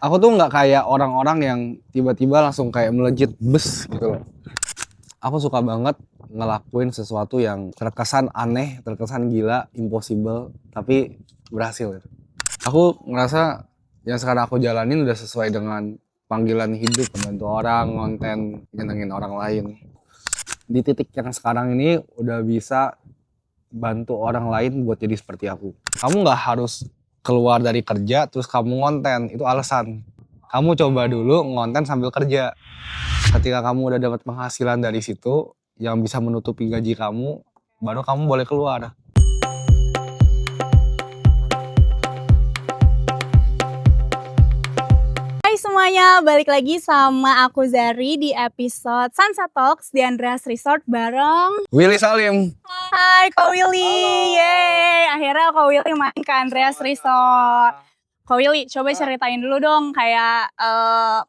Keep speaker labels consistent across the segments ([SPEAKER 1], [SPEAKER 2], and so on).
[SPEAKER 1] Aku tuh nggak kayak orang-orang yang tiba-tiba langsung kayak melejit bes gitu loh. Aku suka banget ngelakuin sesuatu yang terkesan aneh, terkesan gila, impossible, tapi berhasil gitu. Aku ngerasa yang sekarang aku jalanin udah sesuai dengan panggilan hidup, membantu orang, ngonten, nyenengin orang lain. Di titik yang sekarang ini udah bisa bantu orang lain buat jadi seperti aku. Kamu nggak harus keluar dari kerja terus kamu ngonten, itu alasan. Kamu coba dulu ngonten sambil kerja. Ketika kamu udah dapat penghasilan dari situ yang bisa menutupi gaji kamu, baru kamu boleh keluar.
[SPEAKER 2] Hai semuanya, balik lagi sama aku Zari di episode Sunset Talks di Andreas Resort bareng
[SPEAKER 1] Willy Salim.
[SPEAKER 2] Hai Ko Willy, yeay akhirnya Ko Willy main ke Andreas Resort. Ko Willy, coba ceritain dulu dong kayak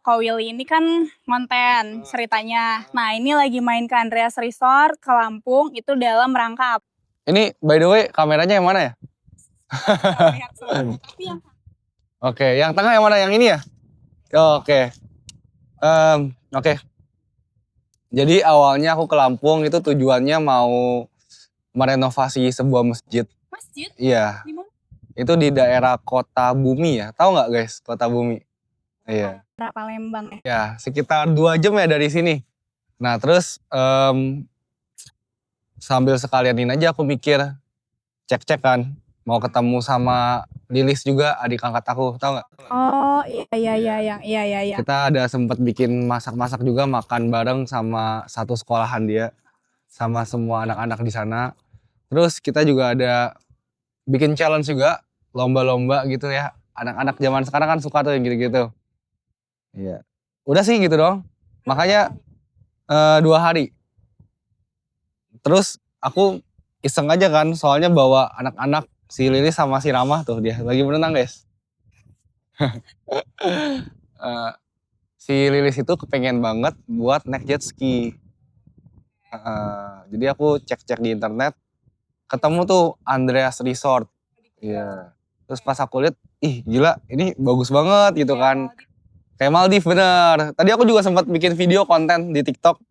[SPEAKER 2] Ko Willy ini kan konten ceritanya. Nah ini lagi main ke Andreas Resort ke Lampung itu dalam rangka apa?
[SPEAKER 1] Ini by the way kameranya yang mana ya?
[SPEAKER 2] Lihat semua. Tapi yang
[SPEAKER 1] Oke, yang tengah yang mana? Yang ini ya? Oke. Oke. Jadi awalnya aku ke Lampung itu tujuannya mau merenovasi sebuah masjid.
[SPEAKER 2] masjid
[SPEAKER 1] Iya,
[SPEAKER 2] di mana?
[SPEAKER 1] itu di daerah Kota Bumi ya. Tahu nggak guys, Kota Bumi? Iya.
[SPEAKER 2] Palembang ya.
[SPEAKER 1] Ya, sekitar 2 jam ya dari sini. Nah, terus sambil sekalian ini aja aku mikir, cek-cek kan, mau ketemu sama Lilis juga, adik angkat aku, tahu nggak?
[SPEAKER 2] Oh iya.
[SPEAKER 1] Kita ada sempat bikin masak-masak juga, makan bareng sama satu sekolahan dia, sama semua anak-anak di sana. Terus kita juga ada bikin challenge juga, lomba-lomba gitu ya. Anak-anak zaman sekarang kan suka tuh yang gitu-gitu. Iya. Udah sih gitu dong. Makanya 2 hari. Terus aku iseng aja kan, soalnya bawa anak-anak, si Lilis sama si Ramah tuh dia lagi berenang guys. Eh, si Lilis itu kepengen banget buat naik jet ski. Jadi aku cek-cek di internet, ketemu tuh Andreas Resort. Iya. Terus pas aku lihat, ih gila ini bagus banget gitu kan. Kayak Maldives bener. Tadi aku juga sempat bikin video konten di TikTok.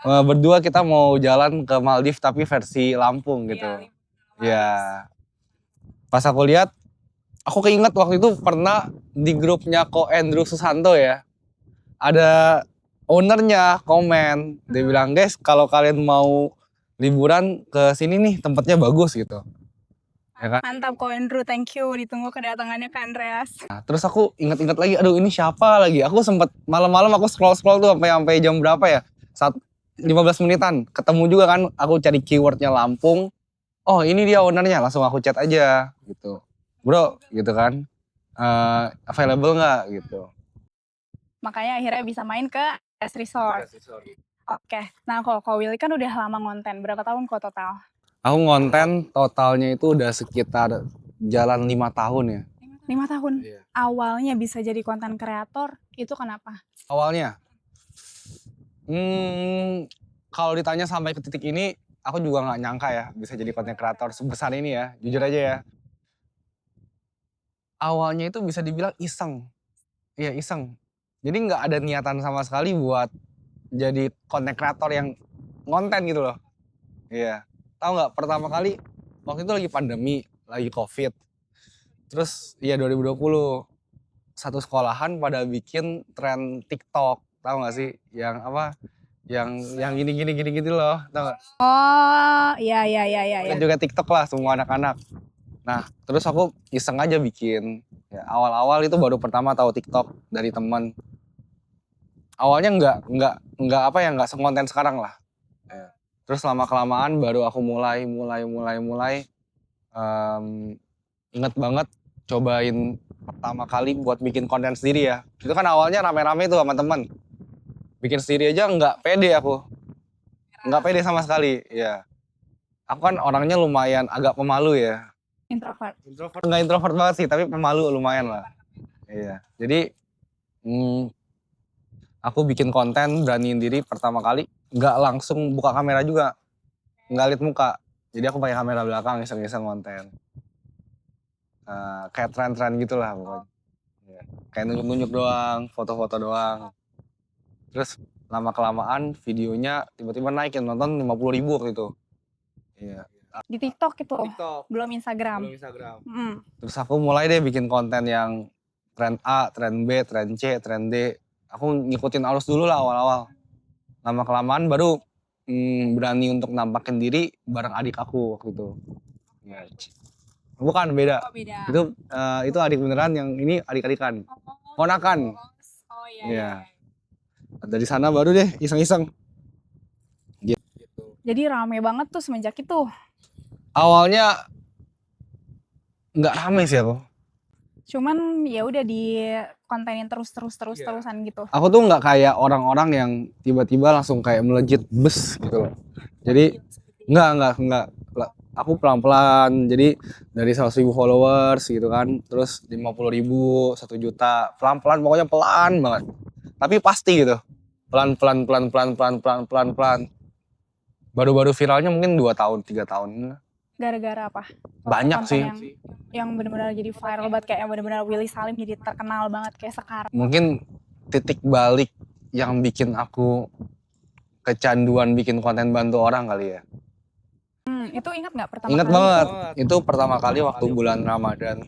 [SPEAKER 1] Berdua kita mau jalan ke Maldives tapi versi Lampung gitu. Ya, pas aku lihat, aku keinget waktu itu pernah di grupnya Ko Andrew Susanto ya. Ada ownernya komen, dia bilang guys kalau kalian mau liburan ke sini nih tempatnya bagus gitu. Ya kan?
[SPEAKER 2] Mantap Ko Andrew, thank you. Ditunggu kedatangannya ke Andreas.
[SPEAKER 1] Nah, terus aku ingat-ingat lagi, aduh ini siapa lagi? Aku sempet malam-malam aku scroll-scroll tuh sampai jam berapa ya? 15 menitan. Ketemu juga kan, aku cari keywordnya Lampung. Oh ini dia ownernya, langsung aku chat aja gitu. Bro gitu kan, available nggak gitu.
[SPEAKER 2] Makanya akhirnya bisa main ke S Resort. Oke, nah Ko Willy kan udah lama ngonten. Berapa tahun kok total?
[SPEAKER 1] Aku ngonten totalnya itu udah sekitar jalan 5 tahun ya.
[SPEAKER 2] 5 tahun.
[SPEAKER 1] Iya.
[SPEAKER 2] Awalnya bisa jadi konten kreator, itu kenapa?
[SPEAKER 1] Awalnya, kalau ditanya sampai ke titik ini, aku juga nggak nyangka ya bisa jadi konten kreator sebesar ini ya, jujur aja ya. Awalnya itu bisa dibilang iseng, iya iseng. Jadi nggak ada niatan sama sekali buat jadi konten kreator yang ngonten gitu loh. Iya. Tahu nggak pertama kali waktu itu lagi pandemi, lagi Covid. Terus iya 2020 satu sekolahan pada bikin tren TikTok. Tahu nggak sih yang apa? Yang gini gitu loh, tahu nggak?
[SPEAKER 2] Oh, iya.
[SPEAKER 1] Bikin juga TikTok lah semua anak-anak. Nah, terus aku iseng aja bikin. Ya, awal-awal itu baru pertama tahu TikTok dari teman. Awalnya nggak apa ya, nggak sekonten sekarang lah. Ya. Terus lama kelamaan baru aku mulai inget banget cobain pertama kali buat bikin konten sendiri ya. Itu kan awalnya rame-rame tuh sama temen. Bikin sendiri aja nggak pede aku. Nggak pede sama sekali, ya. Aku kan orangnya lumayan agak pemalu ya.
[SPEAKER 2] Introvert.
[SPEAKER 1] Nggak introvert banget sih, tapi pemalu lumayan lah. Iya. Jadi aku bikin konten beraniin diri pertama kali. Nggak langsung buka kamera juga. Nggak liat muka. Jadi aku pakai kamera belakang iseng-iseng konten. Kayak tren-tren gitulah pokoknya. Kayak nunjuk-nunjuk doang, foto-foto doang. Terus lama-kelamaan videonya tiba-tiba naik yang nonton 50.000 waktu itu. Iya.
[SPEAKER 2] Di TikTok itu,
[SPEAKER 1] TikTok,
[SPEAKER 2] belum Instagram.
[SPEAKER 1] Instagram.
[SPEAKER 2] Mm.
[SPEAKER 1] Terus aku mulai deh bikin konten yang tren A, tren B, tren C, tren D. Aku ngikutin arus dulu lah awal-awal. Lama-kelamaan baru berani untuk nampakin diri bareng adik aku waktu itu. Ya. Bukan, beda.
[SPEAKER 2] Oh beda.
[SPEAKER 1] Itu adik beneran, yang ini adik-adikan. Ponakan.
[SPEAKER 2] Oh iya.
[SPEAKER 1] Iya. Dari sana baru deh iseng-iseng.
[SPEAKER 2] Jadi rame banget tuh semenjak itu.
[SPEAKER 1] Awalnya nggak rame sih aku.
[SPEAKER 2] Cuman ya udah di kontenin terusan gitu.
[SPEAKER 1] Aku tuh nggak kayak orang-orang yang tiba-tiba langsung kayak melejit bes gitu loh. Jadi nggak. Aku pelan-pelan. Jadi dari 100.000 followers gitu kan, terus 50.000, 1 juta, pelan-pelan, pokoknya pelan banget. Tapi pasti gitu. Pelan. Baru-baru viralnya mungkin 2 tahun, 3 tahun.
[SPEAKER 2] Gara-gara apa?
[SPEAKER 1] Banyak
[SPEAKER 2] Konten
[SPEAKER 1] sih.
[SPEAKER 2] Yang benar-benar jadi viral banget, kayak yang benar-benar Willy Salim jadi terkenal banget kayak sekarang.
[SPEAKER 1] Mungkin titik balik yang bikin aku kecanduan bikin konten bantu orang kali ya.
[SPEAKER 2] Itu ingat nggak pertama
[SPEAKER 1] Ingat
[SPEAKER 2] kali?
[SPEAKER 1] banget. Itu pertama kali waktu bulan Ramadan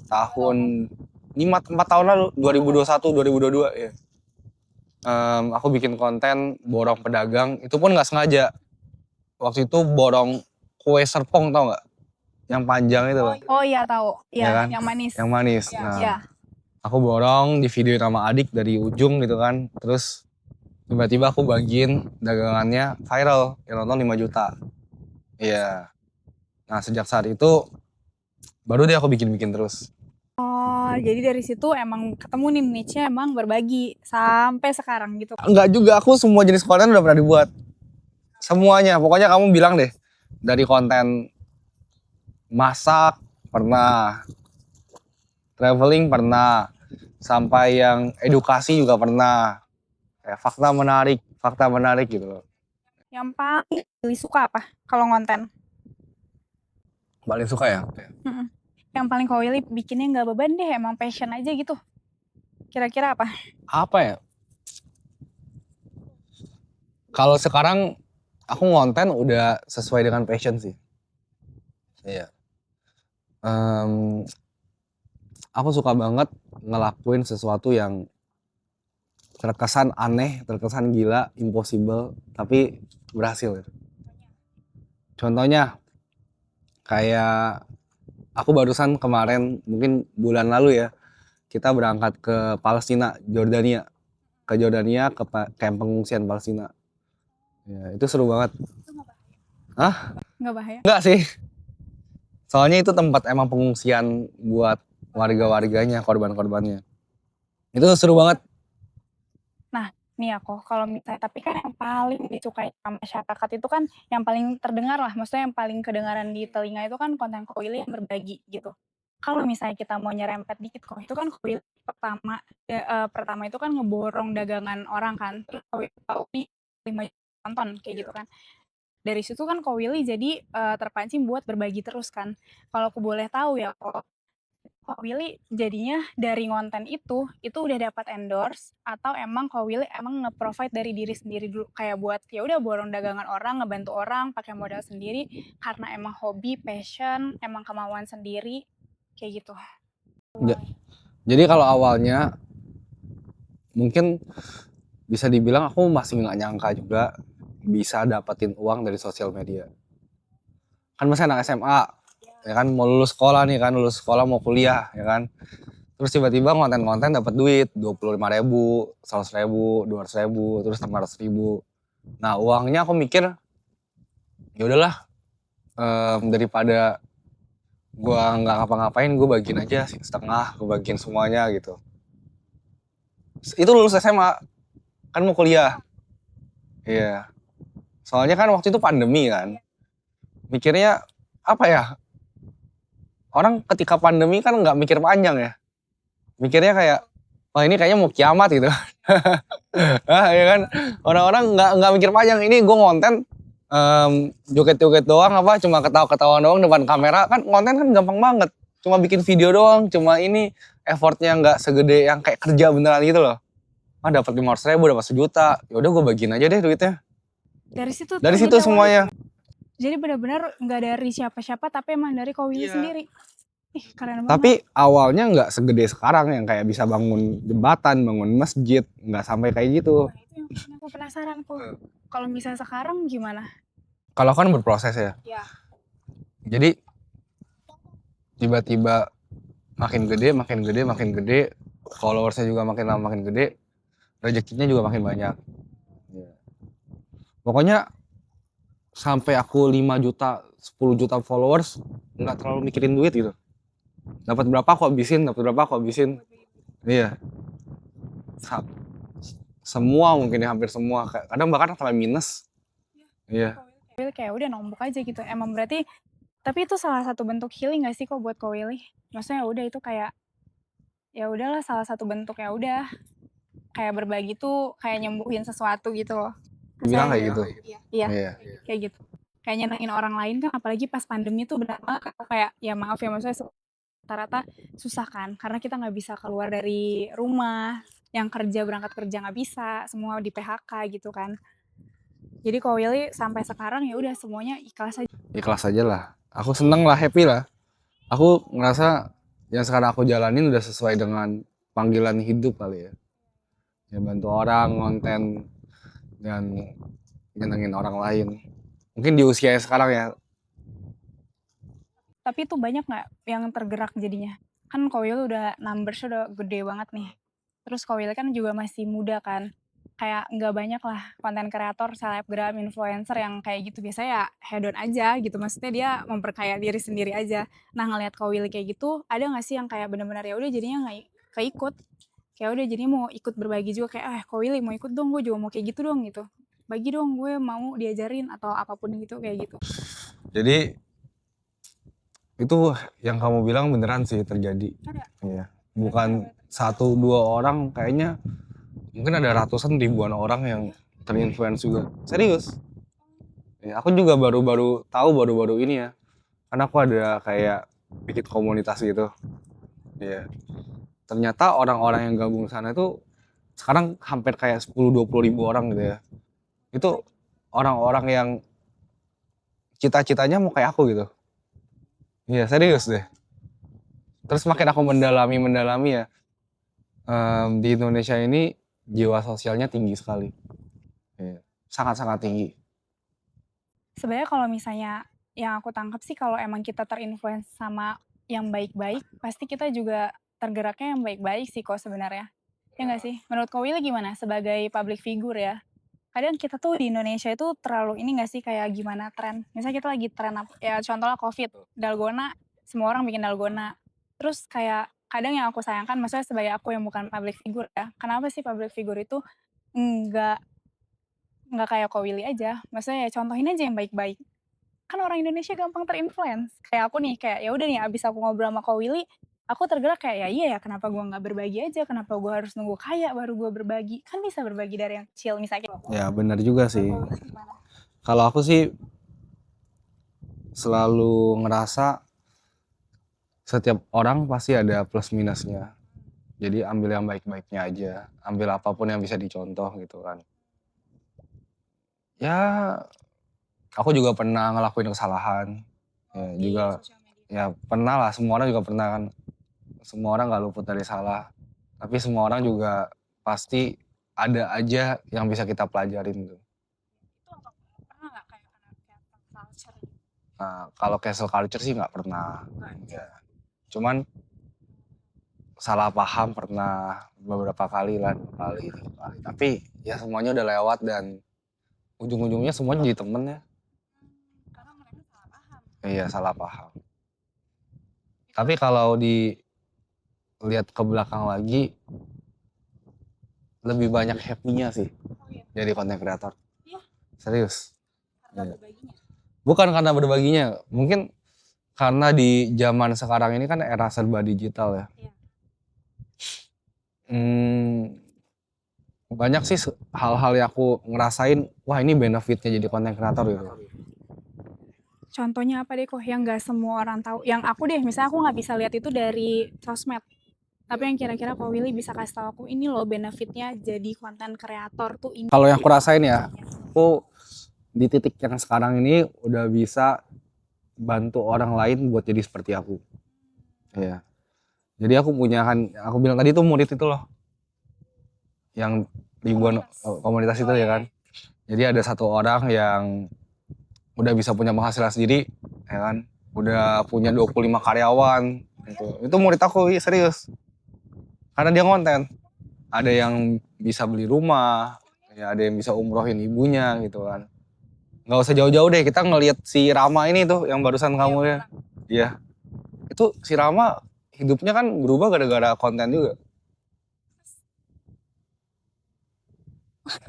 [SPEAKER 1] tahun 4 tahun lalu, 2021, 2022 ya. Aku bikin konten borong pedagang, itu pun nggak sengaja. Waktu itu borong kue serpong, tau nggak? Yang panjang itu loh.
[SPEAKER 2] Oh iya tahu,
[SPEAKER 1] Ya
[SPEAKER 2] iya
[SPEAKER 1] kan?
[SPEAKER 2] yang manis.
[SPEAKER 1] Yang manis.
[SPEAKER 2] Iya.
[SPEAKER 1] Nah,
[SPEAKER 2] Iya.
[SPEAKER 1] aku borong, di videoin sama adik dari ujung gitu kan. Terus tiba-tiba aku bagiin dagangannya viral, yang nonton 5 juta. Iya. Nah, sejak saat itu baru deh aku bikin-bikin terus.
[SPEAKER 2] Oh, jadi dari situ emang ketemu nih niche-nya, emang berbagi sampai sekarang gitu.
[SPEAKER 1] Enggak juga, aku semua jenis konten udah pernah dibuat. Semuanya, pokoknya kamu bilang deh. Dari konten masak pernah, traveling pernah, sampai yang edukasi juga pernah. Kayak fakta menarik gitu loh.
[SPEAKER 2] Yang paling Willy suka apa kalau ngonten?
[SPEAKER 1] Paling suka ya?
[SPEAKER 2] Yang paling kau Willy bikinnya nggak beban deh, emang passion aja gitu. Kira-kira apa?
[SPEAKER 1] Apa ya? Kalau sekarang aku ngonten udah sesuai dengan passion sih. Iya. Aku suka banget ngelakuin sesuatu yang terkesan aneh, terkesan gila, impossible, tapi berhasil. Contohnya, kayak aku barusan kemarin, mungkin bulan lalu ya, kita berangkat ke Palestina, Jordania. Ke Jordania, ke kamp pengungsian Palestina. Ya, itu seru banget. Hah?
[SPEAKER 2] Nggak bahaya?
[SPEAKER 1] Enggak sih. Soalnya itu tempat emang pengungsian buat warga-warganya, korban-korbannya. Itu seru banget.
[SPEAKER 2] Nah, nih aku kalau misalnya, tapi kan yang paling disukai sama masyarakat itu kan yang paling terdengar lah, maksudnya yang paling kedengaran di telinga itu kan konten Ko Willy yang berbagi gitu. Kalau misalnya kita mau nyerempet dikit kok, itu kan Ko Willy pertama itu kan ngeborong dagangan orang kan, terus Ko Willy tahu nih 5 juta tonton kayak gitu kan. Dari situ kan Ko Willy jadi terpancing buat berbagi terus kan. Kalau aku boleh tahu ya kok, Ko Willy jadinya dari konten itu udah dapat endorse atau emang Ko Willy emang nge-provide dari diri sendiri dulu, kayak buat ya udah borong dagangan orang, ngebantu orang pakai modal sendiri karena emang hobi, passion, emang kemauan sendiri kayak gitu.
[SPEAKER 1] Jadi kalau awalnya mungkin bisa dibilang aku masih nggak nyangka juga bisa dapetin uang dari sosial media. Kan masih anak SMA, ya kan, mau lulus sekolah nih kan, lulus sekolah mau kuliah ya kan. Terus tiba-tiba konten-konten dapat duit 25.000, 100.000, 200.000, terus 600.000. Nah, uangnya aku mikir ya udahlah, daripada gua nggak ngapa-ngapain, gue bagiin aja setengah, gue bagiin semuanya gitu. Itu lulus SMA, kan mau kuliah. Iya. Soalnya kan waktu itu pandemi kan. Mikirnya apa ya? Orang ketika pandemi kan nggak mikir panjang ya. Mikirnya kayak, wah ini kayaknya mau kiamat gitu. Ya kan? Orang-orang nggak mikir panjang. Ini gue ngonten joget-joget doang, apa cuma ketawa-ketawa doang depan kamera, kan konten kan gampang banget. Cuma bikin video doang, cuma ini effortnya nggak segede yang kayak kerja beneran gitu loh. Dapat 500.000, dapat 1 juta, ya udah gue bagiin aja deh duitnya.
[SPEAKER 2] Dari situ tuh
[SPEAKER 1] Dari situ
[SPEAKER 2] jadi awalnya.
[SPEAKER 1] semuanya.
[SPEAKER 2] Jadi benar-benar nggak dari siapa-siapa tapi emang dari Ko Willy sendiri. Ih, keren banget.
[SPEAKER 1] Tapi awalnya nggak segede sekarang yang kayak bisa bangun jembatan, bangun masjid, nggak sampai kayak gitu.
[SPEAKER 2] Nah, itu yang bikin aku penasaran kok. Kalau misalnya sekarang gimana?
[SPEAKER 1] Kalau kan berproses ya.
[SPEAKER 2] Ya.
[SPEAKER 1] Jadi tiba-tiba makin gede, followersnya juga makin lama makin gede, rezekinya juga makin banyak. Pokoknya sampai aku 5 juta, 10 juta followers, nggak terlalu mikirin duit gitu. Dapat berapa aku habisin. Iya. Semua mungkin ya, hampir semua. Kadang bahkan sampai minus. Iya.
[SPEAKER 2] Ko Willy kayak udah nombok aja gitu. Emang berarti, tapi itu salah satu bentuk healing gak sih kok buat Ko Willy? Maksudnya udah itu kayak, ya udahlah salah satu bentuk, ya udah kayak berbagi tuh kayak nyembuhin sesuatu gitu loh.
[SPEAKER 1] Bilang kayak gitu.
[SPEAKER 2] Iya. Kayak gitu. Kayak nyenengin orang lain kan, apalagi pas pandemi tuh benar banget kayak, ya maaf ya maksudnya rata-rata susah kan karena kita nggak bisa keluar dari rumah, yang berangkat kerja nggak bisa, semua di PHK gitu kan. Jadi Ko Willy sampai sekarang ya udah semuanya ikhlas aja.
[SPEAKER 1] Ikhlas aja lah. Aku seneng lah, happy lah. Aku ngerasa yang sekarang aku jalanin udah sesuai dengan panggilan hidup kali ya. Ya bantu orang, konten, dan nyenengin orang lain. Mungkin di usia sekarang ya.
[SPEAKER 2] Tapi itu banyak nggak yang tergerak jadinya? Kan Ko Willy udah numbers udah gede banget nih. Terus Ko Willy kan juga masih muda kan. Kayak nggak banyak lah konten kreator, selebgram, influencer yang kayak gitu. Biasanya ya hedon aja gitu. Maksudnya dia memperkaya diri sendiri aja. Nah ngelihat Ko Willy kayak gitu, ada nggak sih yang kayak benar-benar ya udah jadinya nggak keikut? Kayak udah jadi mau ikut berbagi juga kayak Ko Willy mau ikut dong, gue juga mau kayak gitu dong gitu. Bagi dong, gue mau diajarin atau apapun gitu kayak gitu.
[SPEAKER 1] Jadi itu yang kamu bilang beneran sih terjadi. Iya. Bukan 1-2 orang, kayaknya mungkin ada ratusan ribuan orang yang terinfluence juga. Serius. Ya, aku juga baru-baru tahu baru-baru ini ya. Karena aku ada kayak bikin komunitas gitu. Iya. Ternyata orang-orang yang gabung sana itu sekarang hampir kayak 10-20 ribu orang gitu ya. Itu orang-orang yang cita-citanya mau kayak aku gitu. Iya, serius deh. Terus makin aku mendalami ya, di Indonesia ini jiwa sosialnya tinggi sekali. Iya, sangat-sangat tinggi.
[SPEAKER 2] Sebenarnya kalau misalnya yang aku tangkap sih kalau emang kita terinfluence sama yang baik-baik, pasti kita juga tergeraknya yang baik-baik sih kok sebenarnya. Ya nggak sih? Menurut Ko Willy gimana sebagai public figure ya? Kadang kita tuh di Indonesia itu terlalu ini nggak sih kayak gimana tren. Misalnya kita lagi tren ya contohnya COVID, dalgona, semua orang bikin dalgona. Terus kayak kadang yang aku sayangkan, maksudnya sebagai aku yang bukan public figure ya, kenapa sih public figure itu nggak nggak kayak Ko Willy aja? Maksudnya ya contohin aja yang baik-baik. Kan orang Indonesia gampang terinfluence. Kayak aku nih, kayak ya udah nih abis aku ngobrol sama Ko Willy, aku tergerak kayak ya iya ya kenapa gue nggak berbagi aja, kenapa gue harus nunggu kaya baru gue berbagi, kan bisa berbagi dari yang kecil misalnya.
[SPEAKER 1] Ya benar juga sih. Kalau aku sih selalu ngerasa setiap orang pasti ada plus minusnya. Jadi ambil yang baik-baiknya aja, ambil apapun yang bisa dicontoh gitu kan. Ya, aku juga pernah ngelakuin kesalahan. Ya juga, ya pernah lah, semua orang juga pernah kan. Semua orang gak luput dari salah. Tapi semua orang juga pasti ada aja yang bisa kita pelajarin tuh.
[SPEAKER 2] Pernah nggak kayak cancel culture?
[SPEAKER 1] Nah, kalau cancel culture sih nggak pernah. Ya. Cuman salah paham pernah beberapa kali lah, 2 kali, 3 kali. Tapi ya semuanya udah lewat dan ujung-ujungnya semuanya jadi temen ya.
[SPEAKER 2] Karena mereka salah paham.
[SPEAKER 1] Iya, salah paham. Tapi kalau dilihat ke belakang lagi, lebih banyak happy-nya sih jadi content creator.
[SPEAKER 2] Iya.
[SPEAKER 1] Serius.
[SPEAKER 2] Karena berbaginya.
[SPEAKER 1] Bukan karena berbaginya, mungkin karena di zaman sekarang ini kan era serba digital ya.
[SPEAKER 2] Iya.
[SPEAKER 1] Banyak sih hal-hal yang aku ngerasain, wah ini benefitnya jadi content creator gitu.
[SPEAKER 2] Contohnya apa deh kok yang nggak semua orang tahu? Yang aku deh, misalnya aku nggak bisa lihat itu dari sosmed. Tapi yang kira-kira Ko Willy bisa kasih tahu aku, ini loh benefitnya jadi konten kreator tuh ini.
[SPEAKER 1] Kalau yang aku rasain ya, aku di titik yang sekarang ini udah bisa bantu orang lain buat jadi seperti aku. Iya. Jadi aku punya kan, aku bilang tadi tuh murid itu loh, yang ribuan komunitas itu ya kan. Jadi ada satu orang yang udah bisa punya penghasilan sendiri, ya kan. Udah punya 25 karyawan. Gitu. Itu murid aku, iya, serius. Karena dia konten. Ada yang bisa beli rumah, ya ada yang bisa umrohin ibunya gitu kan. Nggak usah jauh-jauh deh, kita ngelihat si Rama ini tuh yang barusan kamu lihat. Iya. Itu si Rama hidupnya kan berubah gara-gara konten juga.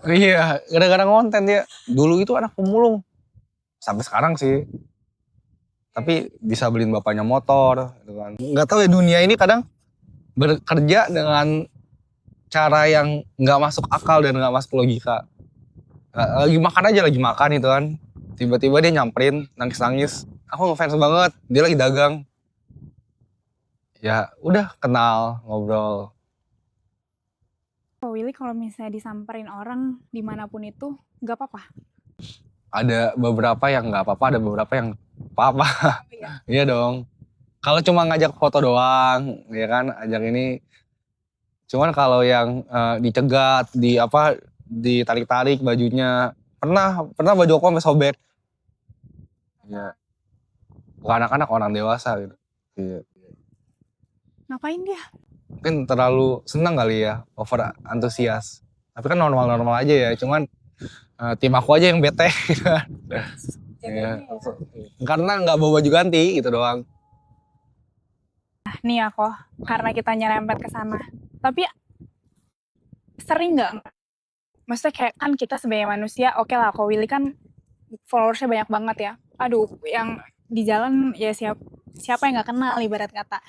[SPEAKER 1] Iya, gara-gara konten dia. Dulu itu anak pemulung. Sampai sekarang sih. Tapi bisa beliin bapaknya motor gitu kan. Nggak tahu ya, dunia ini kadang bekerja dengan cara yang nggak masuk akal dan nggak masuk logika. Lagi makan aja, lagi makan itu kan. Tiba-tiba dia nyamperin, nangis-nangis. Aku ngefans banget, dia lagi dagang. Ya udah, kenal, ngobrol.
[SPEAKER 2] Ko Willy kalau misalnya disamperin orang dimanapun itu nggak apa-apa.
[SPEAKER 1] Ada beberapa yang nggak apa-apa, ada beberapa yang apa-apa. Iya dong. Kalau cuma ngajak foto doang, ya kan, ajak ini. Cuman kalau yang dicegat, ditarik-tarik bajunya, pernah baju aku sampai sobek. Iya. Bukan anak-anak, orang dewasa gitu. Iya.
[SPEAKER 2] Ngapain dia?
[SPEAKER 1] Mungkin terlalu senang kali ya, over antusias. Tapi kan normal-normal aja ya, cuman tim aku aja yang bete gitu kan. Iya. Karena nggak bawa baju ganti gitu doang.
[SPEAKER 2] Nih aku, karena kita nyerempet ke sana. Tapi sering nggak? Maksudnya kayak kan kita sebagai manusia, oke lah, Ko Willy kan followersnya banyak banget ya. Aduh, yang di jalan ya siapa yang nggak kenal ibarat kata.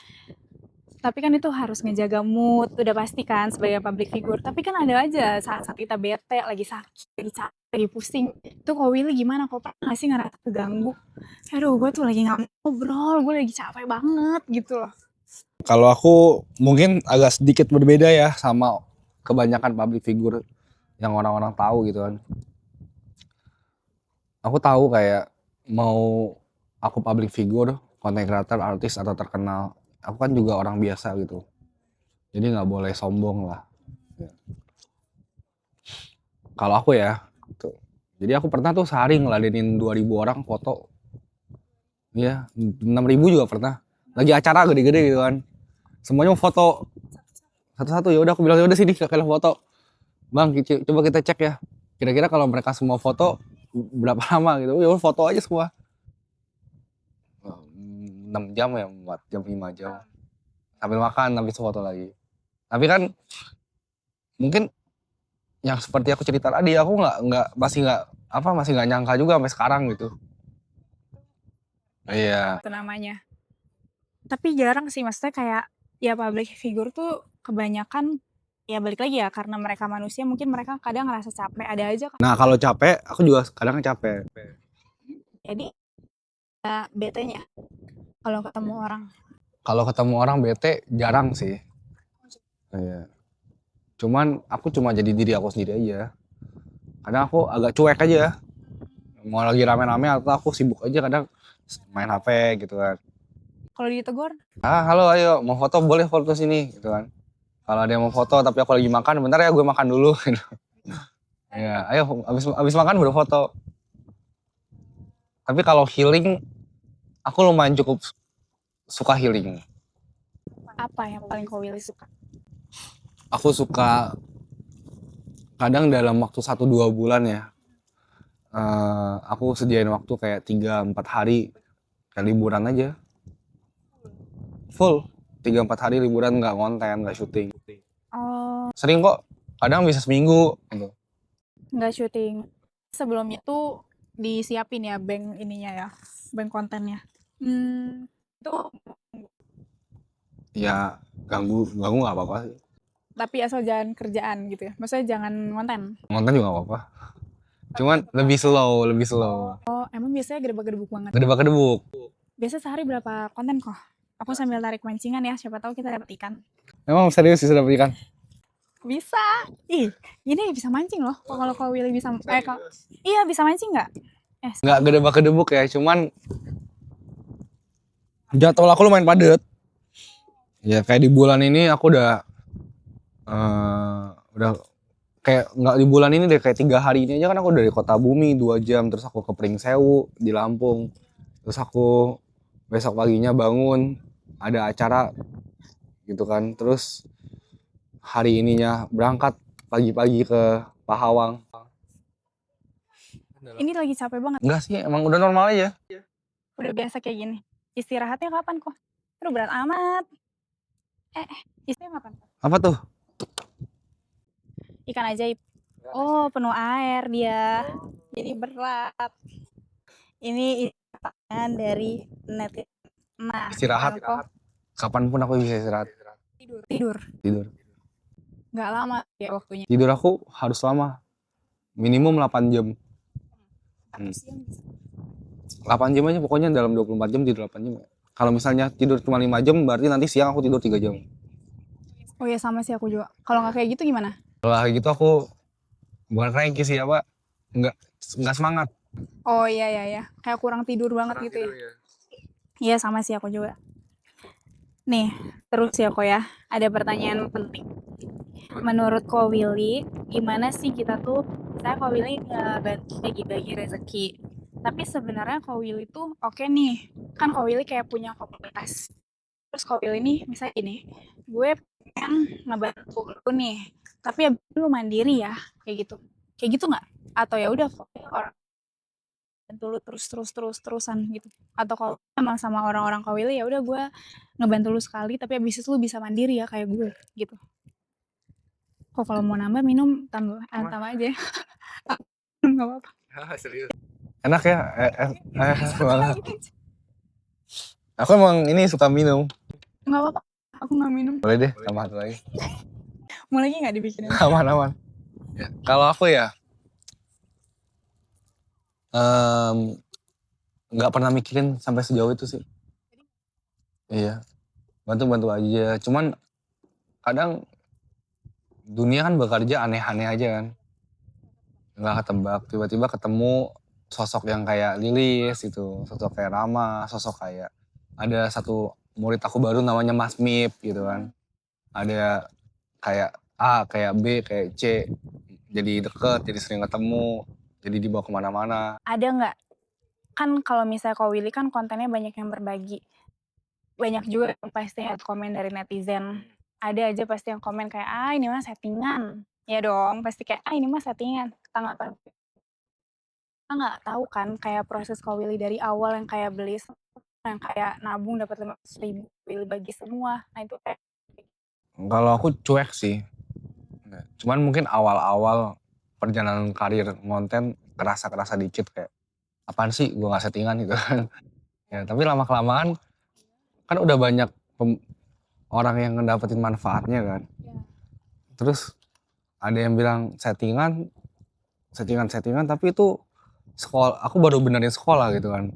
[SPEAKER 2] Tapi kan itu harus ngejaga mood, udah pasti kan sebagai public figure. Tapi kan ada aja saat-saat kita bete, lagi sakit, lagi capek, lagi pusing. Itu Ko Willy gimana? Kok pernah nggak sih ngerasa keganggu? Aduh, gue tuh lagi nggak ngobrol, gue lagi capek banget gitu loh.
[SPEAKER 1] Kalau aku mungkin agak sedikit berbeda ya sama kebanyakan public figure yang orang-orang tahu gitu kan. Aku tahu kayak mau aku public figure, content creator, artis atau terkenal, aku kan juga orang biasa gitu. Jadi nggak boleh sombong lah. Kalau aku ya, tuh. Jadi aku pernah tuh sehari ngeladenin 2.000 orang foto. Iya, 6.000 juga pernah. Lagi acara gede-gede gitu kan. Semuanya mau foto satu-satu. Ya udah, aku bilang ya udah sini kalian foto. Bang, coba kita cek ya. Kira-kira kalau mereka semua foto berapa lama gitu. Ya udah foto aja semua. 6 jam ya, 4 jam, 5 jam. Sambil makan, habis foto lagi. Tapi kan mungkin yang seperti aku cerita tadi, aku masih nggak nyangka juga sampai sekarang gitu. Iya.
[SPEAKER 2] Itu namanya. Tapi jarang sih, maksudnya kayak ya public figure tuh kebanyakan ya balik lagi ya, karena mereka manusia mungkin mereka kadang ngerasa capek, ada aja kan.
[SPEAKER 1] Nah kalau capek, aku juga kadang capek.
[SPEAKER 2] Jadi betenya kalau ketemu orang.
[SPEAKER 1] Kalau ketemu orang bete jarang sih. Iya. Cuman aku cuma jadi diri aku sendiri aja. Kadang aku agak cuek aja. Mau lagi rame-rame atau aku sibuk aja kadang main HP gitu kan.
[SPEAKER 2] Kalau ditegur,
[SPEAKER 1] Halo, ayo mau foto, boleh foto sini gitu kan. Kalau ada yang mau foto tapi aku lagi makan, bentar ya gue makan dulu gitu. Ya, ayo abis makan baru foto. Tapi kalau healing, aku lumayan cukup suka healing.
[SPEAKER 2] apa yang paling Ko Willy suka?
[SPEAKER 1] Aku suka kadang dalam waktu 1-2 bulan ya. Aku sediain waktu kayak 3-4 hari kayak liburan aja. Full 3-4 hari liburan, nggak konten, nggak syuting.
[SPEAKER 2] Oh,
[SPEAKER 1] Sering kok, kadang bisa seminggu gitu.
[SPEAKER 2] nggak syuting. Sebelum itu disiapin ya bank ininya ya, bank kontennya. Itu
[SPEAKER 1] Ya ganggu nggak apa-apa sih.
[SPEAKER 2] tapi asal jangan kerjaan gitu ya. Maksudnya jangan konten.
[SPEAKER 1] Konten juga nggak apa-apa. Cuman lebih slow.
[SPEAKER 2] Oh, emang biasanya gedebak-gedebuk banget.
[SPEAKER 1] Gedebak-gedebuk.
[SPEAKER 2] Biasa sehari berapa konten kok? Aku sambil tarik pancingan ya, siapa tahu kita dapat ikan.
[SPEAKER 1] Emang serius bisa dapet ikan?
[SPEAKER 2] Bisa. Ih, ini bisa mancing loh. Kalau kau Willy bisa iya bisa mancing nggak?
[SPEAKER 1] Nggak gedebak-gedebuk ya, cuman jadwal aku lumayan padet. Ya kayak di bulan ini aku udah kayak nggak di bulan ini deh, kayak 3 hari ini aja kan aku dari Kota Bumi 2 jam, terus aku ke Pringsewu di Lampung, terus aku besok paginya bangun ada acara gitu kan, terus hari ininya berangkat pagi-pagi ke Pahawang.
[SPEAKER 2] Ini lagi capek banget.
[SPEAKER 1] Enggak sih, emang udah normal aja.
[SPEAKER 2] Udah biasa kayak gini. Istirahatnya kapan kok? Aduh berat amat. Istirahat kapan?
[SPEAKER 1] Apa tuh?
[SPEAKER 2] Ikan ajaib. Oh, penuh air dia. Jadi berat. Ini istirahatnya dari net. Nah,
[SPEAKER 1] Istirahat.
[SPEAKER 2] kok
[SPEAKER 1] Kapanpun aku bisa istirahat.
[SPEAKER 2] tidur.
[SPEAKER 1] Tidur.
[SPEAKER 2] Nggak lama ya waktunya.
[SPEAKER 1] Tidur aku harus lama. Minimum 8 jam.
[SPEAKER 2] Atau siang bisa.
[SPEAKER 1] 8 jam aja pokoknya, dalam 24 jam tidur 8 jam. Kalau misalnya tidur cuma 5 jam, berarti nanti siang aku tidur 3 jam.
[SPEAKER 2] Oh iya sama sih aku juga. Kalau nggak kayak gitu gimana?
[SPEAKER 1] Kalau kayak gitu aku bukan cranky sih apa, nggak semangat.
[SPEAKER 2] Oh iya. Kayak kurang tidur banget gitu ya. Iya sama sih aku juga. Nih, terus ya kok ya. Ada pertanyaan penting. Menurut Ko Willy, gimana sih kita tuh, misalnya Ko Willy bantu bagi-bagi rezeki. Tapi sebenarnya Ko Willy tuh oke nih. Kan Ko Willy kayak punya komunitas. Terus Ko Willy nih, misalnya gini, gue pengen ngebantu lu nih. Tapi ya lu mandiri ya, kayak gitu. Kayak gitu nggak? Atau ya udah orang bantu lu terusan gitu. Atau kalau emang sama orang-orang Ko Willy ya udah gue ngebantu lu sekali tapi abis itu lu bisa mandiri ya kayak gue gitu. Kok kalau mau nambah minum tambah aja. Enggak apa-apa.
[SPEAKER 1] Serius. Enak ya? Banget. Aku emang ini suka minum.
[SPEAKER 2] Enggak apa-apa. Aku nggak minum.
[SPEAKER 1] Boleh deh, tambah satu lagi.
[SPEAKER 2] Mau lagi nggak dibikinin?
[SPEAKER 1] Aman. Ya. Kalau aku ya, nggak pernah mikirin sampai sejauh itu sih. Iya, bantu-bantu aja. Cuman kadang dunia kan bekerja aneh-aneh aja kan. Nggak ketebak, tiba-tiba ketemu sosok yang kayak Lilis gitu, sosok kayak Rama, sosok kayak ada satu murid aku baru namanya Mas Mip gitu kan. Ada kayak A, kayak B, kayak C, jadi deket, jadi sering ketemu, jadi dibawa kemana-mana.
[SPEAKER 2] Ada nggak? Kan kalau misalnya Ko Willy kan kontennya banyak yang berbagi. Banyak juga yang pasti hate comment dari netizen. Ada aja pasti yang komen kayak, ini mah settingan. Ya dong, pasti kayak, ini mah settingan. Tanggapan kita nggak tahu kan kayak proses Ko Willy dari awal yang kayak beli yang kayak nabung dapat 500.000 Willy bagi semua. Nah itu kayak
[SPEAKER 1] Kalau aku cuek sih. Cuman mungkin awal-awal perjalanan karir konten kerasa dikit kayak apaan sih gue gak settingan gitu kan. Ya, tapi lama-kelamaan kan udah banyak orang yang ngedapetin manfaatnya kan. Terus ada yang bilang settingan tapi itu sekolah, aku baru benerin sekolah gitu kan.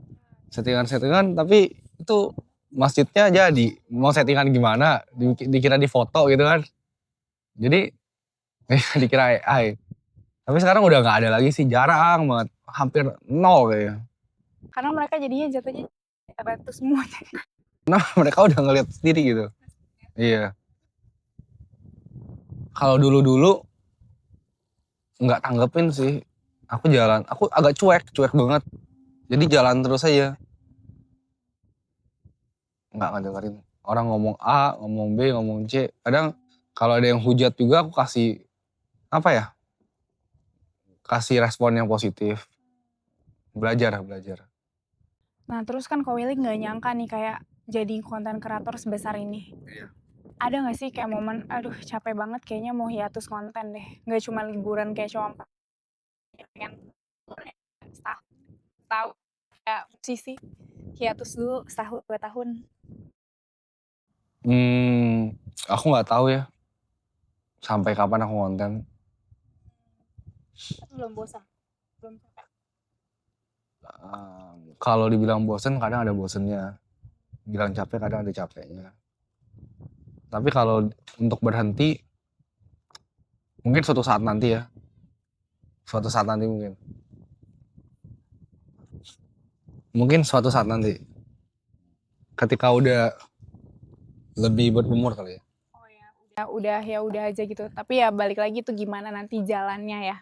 [SPEAKER 1] Settingan tapi itu masjidnya jadi, mau settingan gimana, dikira di foto gitu kan. Jadi dikira AI. Tapi sekarang udah gak ada lagi sih, jarang banget, hampir nol kayaknya.
[SPEAKER 2] karena mereka jadinya jatuhnya itu semuanya.
[SPEAKER 1] Nah mereka udah ngeliat sendiri gitu. Iya. Kalau dulu nggak tanggepin sih. Aku agak cuek banget. Jadi jalan terus aja. Nggak ngedengerin. Orang ngomong A, ngomong B, ngomong C. Kadang kalau ada yang hujat juga aku kasih, apa ya, kasih respon yang positif. Belajar.
[SPEAKER 2] Nah terus kan Ko Willy nggak nyangka nih kayak jadi konten kreator sebesar ini.
[SPEAKER 1] Iya.
[SPEAKER 2] Ada nggak sih kayak momen, aduh capek banget kayaknya mau hiatus konten deh. Nggak cuma liburan kayak cuma pengen tahu kayak musisi hiatus dulu setahun 2 tahun.
[SPEAKER 1] Aku nggak tahu ya. Sampai kapan aku konten.
[SPEAKER 2] Belum bosan? Belum capek?
[SPEAKER 1] Kalau dibilang bosen kadang ada bosennya. bilang capek kadang ada capeknya. Tapi kalau untuk berhenti mungkin suatu saat nanti ya. Suatu saat nanti mungkin. Mungkin suatu saat nanti. Ketika udah lebih berumur kali ya.
[SPEAKER 2] Oh ya udah aja gitu. Tapi ya balik lagi tuh gimana nanti jalannya ya.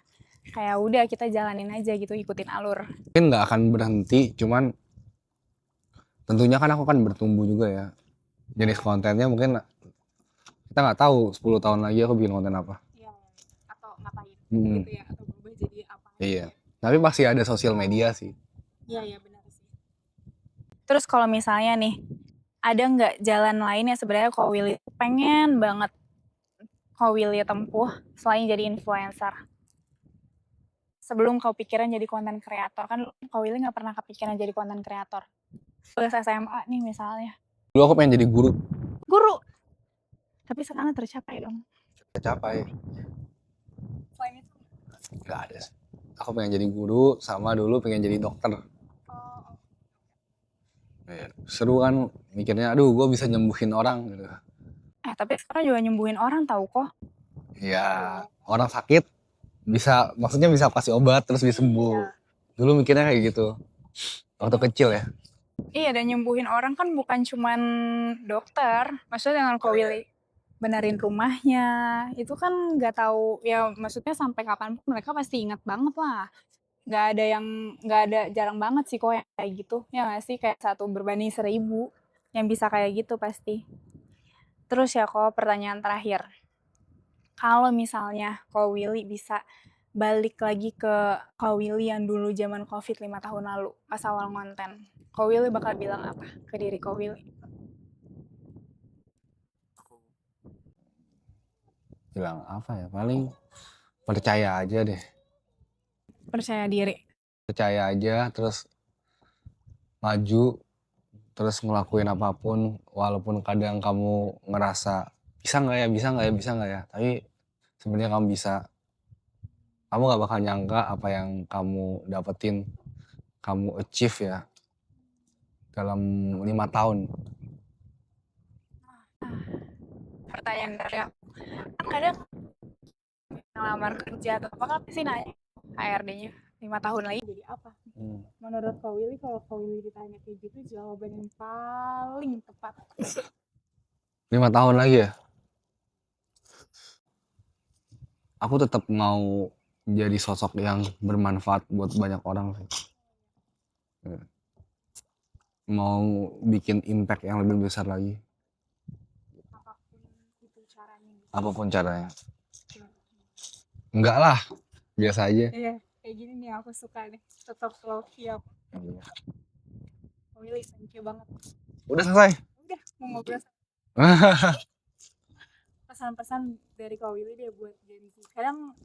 [SPEAKER 2] Kayak udah kita jalanin aja gitu, ikutin alur.
[SPEAKER 1] Mungkin nggak akan berhenti, cuman tentunya kan aku kan bertumbuh juga ya. Jenis kontennya mungkin kita nggak tahu 10 tahun lagi aku bikin konten apa.
[SPEAKER 2] Iya. Atau ngapain
[SPEAKER 1] Hmm,
[SPEAKER 2] gitu ya, atau berubah jadi apa.
[SPEAKER 1] iya. Tapi pasti ada sosial media sih.
[SPEAKER 2] Iya benar sih. Terus kalau misalnya nih, ada nggak jalan lain yang sebenarnya Ko Willy pengen banget Ko Willy tempuh selain jadi influencer? Sebelum kau pikiran jadi konten kreator, kan Ko Willy nggak pernah kepikiran jadi konten kreator. Lulus SMA nih misalnya.
[SPEAKER 1] Dulu aku pengen jadi guru.
[SPEAKER 2] Guru. Tapi sekarang tercapai dong.
[SPEAKER 1] Tercapai.
[SPEAKER 2] Selain itu.
[SPEAKER 1] Nggak ada sih. Aku pengen jadi guru, sama dulu pengen jadi dokter.
[SPEAKER 2] Oh,
[SPEAKER 1] Iya. Seru kan mikirnya, aduh gue bisa nyembuhin orang gitu.
[SPEAKER 2] tapi sekarang juga nyembuhin orang tahu kok.
[SPEAKER 1] Iya, orang sakit bisa, maksudnya bisa kasih obat terus bisa sembuh.
[SPEAKER 2] Iya.
[SPEAKER 1] Dulu mikirnya kayak gitu. Waktu kecil ya.
[SPEAKER 2] Iya, dan nyembuhin orang kan bukan cuman dokter. Maksudnya dengan Ko Willy benerin rumahnya, itu kan nggak tahu ya, maksudnya sampai kapan pun mereka pasti ingat banget lah. Nggak ada, jarang banget sih kok yang kayak gitu. Ya nggak sih, kayak 1 berbanding 1000 yang bisa kayak gitu pasti. Terus ya kok pertanyaan terakhir. Kalau misalnya Ko Willy bisa balik lagi ke Ko Willy yang dulu zaman Covid 5 tahun lalu, pas awal konten, Ko Willy bakal bilang apa ke diri Ko Willy?
[SPEAKER 1] Bilang apa ya, paling percaya aja deh.
[SPEAKER 2] Percaya diri.
[SPEAKER 1] Percaya aja, terus maju, terus ngelakuin apapun, walaupun kadang kamu ngerasa bisa nggak ya, bisa nggak ya, bisa nggak ya, tapi sebenarnya kamu bisa. Kamu nggak bakal nyangka apa yang kamu dapetin, kamu achieve ya dalam 5 tahun.
[SPEAKER 2] Pertanyaan dari aku. Kan kadang ngelamar kerja atau apa kan pasti nanya HRD-nya 5 tahun lagi jadi apa? Menurut Ko Willy, kalau Ko Willy ditanya kayak gitu, jawaban yang paling tepat.
[SPEAKER 1] 5 tahun lagi ya? Aku tetap mau jadi sosok yang bermanfaat buat banyak orang sih. Mau bikin impact yang lebih besar lagi.
[SPEAKER 2] Apapun itu caranya.
[SPEAKER 1] Apapun caranya. Enggak lah, biasa aja.
[SPEAKER 2] Iya, kayak gini nih aku suka nih. Tetap low-key aku. Ko Willy, thank you banget.
[SPEAKER 1] Udah selesai?
[SPEAKER 2] Udah, mau ngobrol. Pesan-pesan dari Ko Willy deh buat Gen Z. Kadang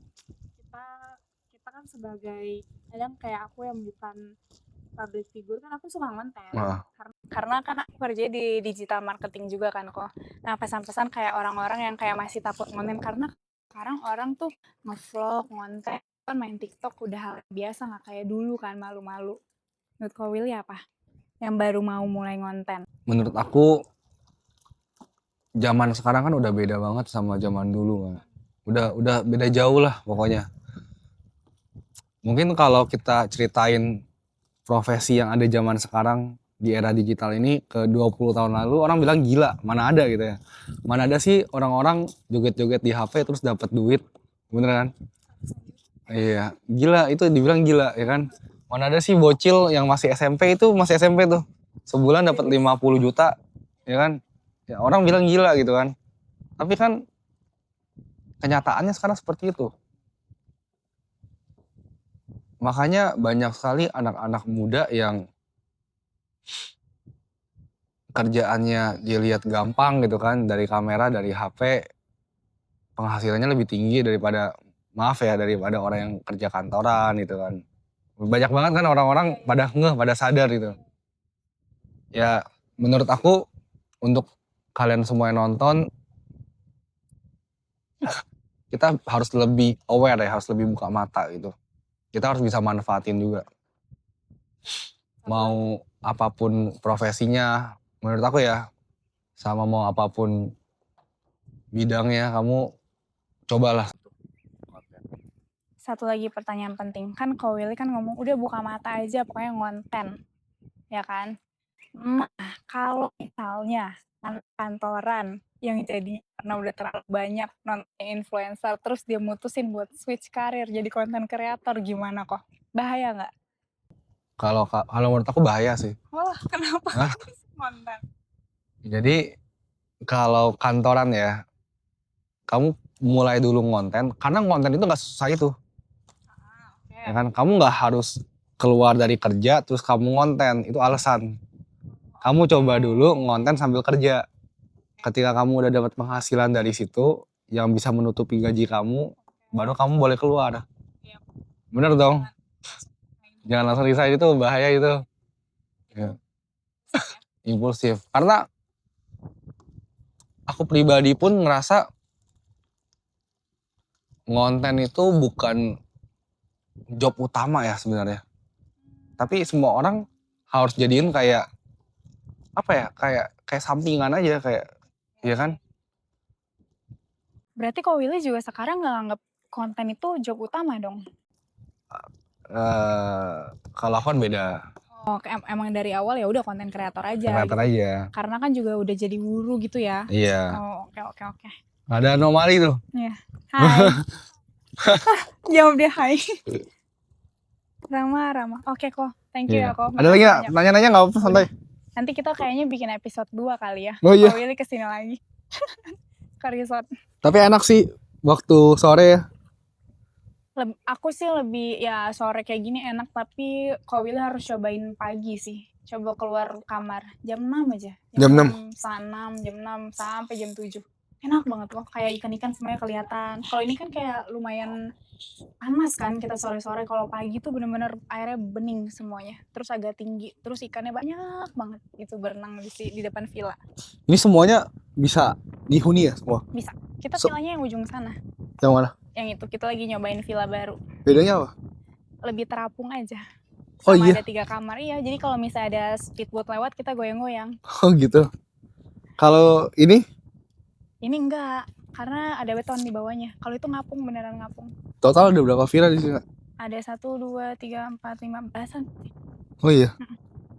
[SPEAKER 2] kita kan sebagai, kadang kayak aku yang bukan public figure kan aku suka ngonten. Karena kan aku kerja di digital marketing juga kan kok. Nah, pesan-pesan kayak orang-orang yang kayak masih takut ngonten, karena sekarang orang tuh nge-vlog, ngonten, kan main TikTok udah hal biasa, nggak kayak dulu kan malu-malu. Menurut Ko Willy apa? Yang baru mau mulai ngonten.
[SPEAKER 1] Menurut aku zaman sekarang kan udah beda banget sama zaman dulu kan. Udah beda jauh lah pokoknya. Mungkin kalau kita ceritain profesi yang ada zaman sekarang di era digital ini ke 20 tahun lalu, orang bilang gila, mana ada gitu ya. Mana ada sih orang-orang joget-joget di HP terus dapat duit, bener kan? Iya, gila, itu dibilang gila ya kan. Mana ada sih bocil yang masih SMP, itu masih SMP tuh, sebulan dapat 50 juta ya kan. Ya, orang bilang gila gitu kan. Tapi kan kenyataannya sekarang seperti itu. Makanya banyak sekali anak-anak muda yang kerjaannya dilihat gampang gitu kan, dari kamera, dari HP, penghasilannya lebih tinggi daripada, maaf ya, daripada orang yang kerja kantoran gitu kan. Banyak banget kan orang-orang pada ngeh, pada sadar gitu. Ya menurut aku, untuk kalian semua yang nonton, kita harus lebih aware ya, harus lebih buka mata gitu. Kita harus bisa manfaatin juga. Mau apapun profesinya, menurut aku ya, sama mau apapun bidangnya, kamu cobalah.
[SPEAKER 2] Satu lagi pertanyaan penting, kan Ko Willy kan ngomong udah buka mata aja pokoknya ngonten, ya kan? Nah, kalau misalnya kantoran yang jadi karena udah terlalu banyak influencer terus dia mutusin buat switch karir jadi konten kreator gimana kok? Bahaya nggak?
[SPEAKER 1] Kalau menurut aku bahaya sih.
[SPEAKER 2] Wah, kenapa?
[SPEAKER 1] Hah?
[SPEAKER 2] Konten.
[SPEAKER 1] Jadi kalau kantoran ya, kamu mulai dulu ngonten, karena ngonten itu nggak susah itu. Ya kan, kamu nggak harus keluar dari kerja terus kamu ngonten, itu alasan. Kamu coba dulu ngonten sambil kerja. Ketika kamu udah dapat penghasilan dari situ yang bisa menutupi gaji kamu, baru kamu boleh keluar. Bener dong? Jangan langsung resign, itu bahaya itu. Ya. Impulsif. Karena aku pribadi pun ngerasa ngonten itu bukan job utama ya sebenarnya. Tapi semua orang harus jadiin kayak apa ya? Kayak sampingan aja kayak, ya kan?
[SPEAKER 2] Berarti Ko Willy juga sekarang nggak anggap konten itu job utama dong?
[SPEAKER 1] Kalau aku kan beda.
[SPEAKER 2] Oh, emang dari awal ya udah konten kreator aja
[SPEAKER 1] Kreator
[SPEAKER 2] gitu.
[SPEAKER 1] aja.
[SPEAKER 2] Karena kan juga udah jadi guru gitu ya.
[SPEAKER 1] Iya.
[SPEAKER 2] Oh, oke.
[SPEAKER 1] Ada anomali tuh.
[SPEAKER 2] Iya. Hai. Jawab deh hai. Rama. Oke kok. Thank you ya
[SPEAKER 1] Iya.
[SPEAKER 2] kok.
[SPEAKER 1] Ada lagi nggak?
[SPEAKER 2] Banyak.
[SPEAKER 1] Nanya-nanya nggak apa-apa, santai.
[SPEAKER 2] Nanti kita kayaknya bikin episode 2 kali ya.
[SPEAKER 1] Oh iya.
[SPEAKER 2] Ko Willy kesini lagi. Ke resort.
[SPEAKER 1] Tapi enak sih waktu sore ya.
[SPEAKER 2] Aku sih lebih ya sore kayak gini enak, tapi Ko Willy harus cobain pagi sih. Coba keluar kamar jam 6 aja.
[SPEAKER 1] Jam
[SPEAKER 2] 6, setengah 6, jam 6 sampai jam 7. Enak banget loh, kayak ikan-ikan semuanya kelihatan. Kalau ini kan kayak lumayan panas kan kita sore-sore, kalau pagi tuh bener-bener airnya bening semuanya. Terus agak tinggi, terus ikannya banyak banget gitu berenang di depan villa.
[SPEAKER 1] Ini semuanya bisa dihuni ya semua?
[SPEAKER 2] Bisa. Kita
[SPEAKER 1] So-
[SPEAKER 2] villanya yang ujung sana.
[SPEAKER 1] Yang mana?
[SPEAKER 2] Yang itu kita lagi nyobain villa baru.
[SPEAKER 1] Bedanya apa?
[SPEAKER 2] Lebih terapung aja.
[SPEAKER 1] Oh
[SPEAKER 2] Sama
[SPEAKER 1] iya?
[SPEAKER 2] ada 3 kamar. Iya, jadi kalau misalnya ada speedboat lewat kita goyang-goyang.
[SPEAKER 1] Oh gitu. Kalau ini
[SPEAKER 2] Ini enggak, karena ada beton di bawahnya. Kalau itu ngapung, beneran ngapung.
[SPEAKER 1] total ada berapa villa di sini?
[SPEAKER 2] Ada 1, 2, 3, 4, 5 belasan.
[SPEAKER 1] Oh iya.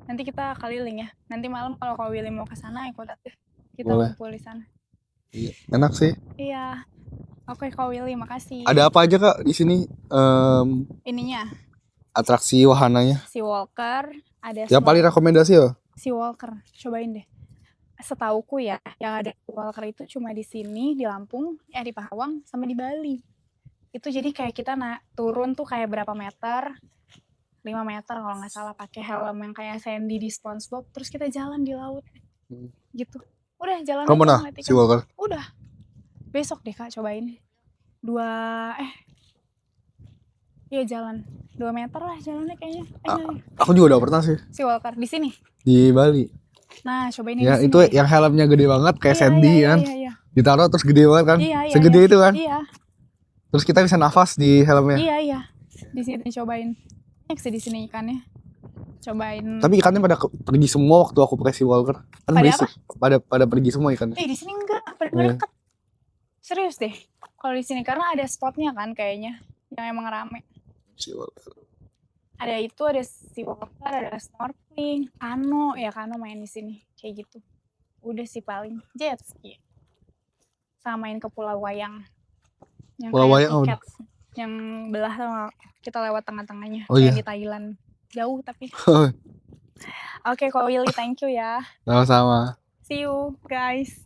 [SPEAKER 2] Nanti kita keliling ya. Nanti malam kalau Ko Willy mau ke sana ikut aja. Kita
[SPEAKER 1] Boleh.
[SPEAKER 2] ngumpul di sana.
[SPEAKER 1] Iya. Enak sih.
[SPEAKER 2] Iya. Oke Ko Willy, makasih.
[SPEAKER 1] Ada apa aja Kak di sini?
[SPEAKER 2] Ininya,
[SPEAKER 1] Atraksi wahananya.
[SPEAKER 2] Sea Walker, ada
[SPEAKER 1] Yang paling rekomendasi ya?
[SPEAKER 2] Sea Walker. Cobain deh. Setauku ya, yang ada Sea Walker itu cuma di sini, di Lampung, di Pahawang, sama di Bali. Itu jadi kayak kita turun tuh kayak berapa meter, 5 meter kalau nggak salah, pakai helm yang kayak Sandy di SpongeBob, terus kita jalan di laut gitu. Udah jalan
[SPEAKER 1] Kamu
[SPEAKER 2] aja
[SPEAKER 1] pernah
[SPEAKER 2] ngeliat
[SPEAKER 1] si
[SPEAKER 2] ikan.
[SPEAKER 1] Walker?
[SPEAKER 2] Udah. Besok deh Kak cobain. Iya jalan 2 meter lah jalannya kayaknya.
[SPEAKER 1] Aku juga udah pernah sih
[SPEAKER 2] Si Walker di sini.
[SPEAKER 1] di Bali.
[SPEAKER 2] Nah, cobain
[SPEAKER 1] Ya
[SPEAKER 2] di sini.
[SPEAKER 1] itu yang helmnya gede banget kayak
[SPEAKER 2] Iya,
[SPEAKER 1] Sandy
[SPEAKER 2] iya,
[SPEAKER 1] kan.
[SPEAKER 2] Iya.
[SPEAKER 1] Ditaruh terus gede banget kan.
[SPEAKER 2] Iya,
[SPEAKER 1] Segede itu kan.
[SPEAKER 2] Iya.
[SPEAKER 1] Terus kita bisa nafas di helmnya.
[SPEAKER 2] Iya. Di sini cobain. Banyak sih di sini ikannya. Cobain.
[SPEAKER 1] Tapi ikannya pada pergi semua waktu aku pakai si Walker. Kan
[SPEAKER 2] Pada
[SPEAKER 1] berisik. Pada pergi semua ikannya.
[SPEAKER 2] di sini enggak, pada
[SPEAKER 1] Iya.
[SPEAKER 2] deket. Serius deh. Kalau di sini karena ada spotnya kan kayaknya yang emang rame.
[SPEAKER 1] Si Walker.
[SPEAKER 2] Ada itu, ada Sea Walker, ada snorkeling, kano main di sini kayak gitu. Udah sih paling jet ski. Sama main ke Pulau Wayang. Yang
[SPEAKER 1] Pulau
[SPEAKER 2] kayak
[SPEAKER 1] Wayang
[SPEAKER 2] tiket. Yang belah sama kita lewat tengah-tengahnya.
[SPEAKER 1] Oh iya.
[SPEAKER 2] Yang di Thailand. Jauh tapi. Oke, Ko Willy, thank you ya.
[SPEAKER 1] Sama-sama.
[SPEAKER 2] See you guys.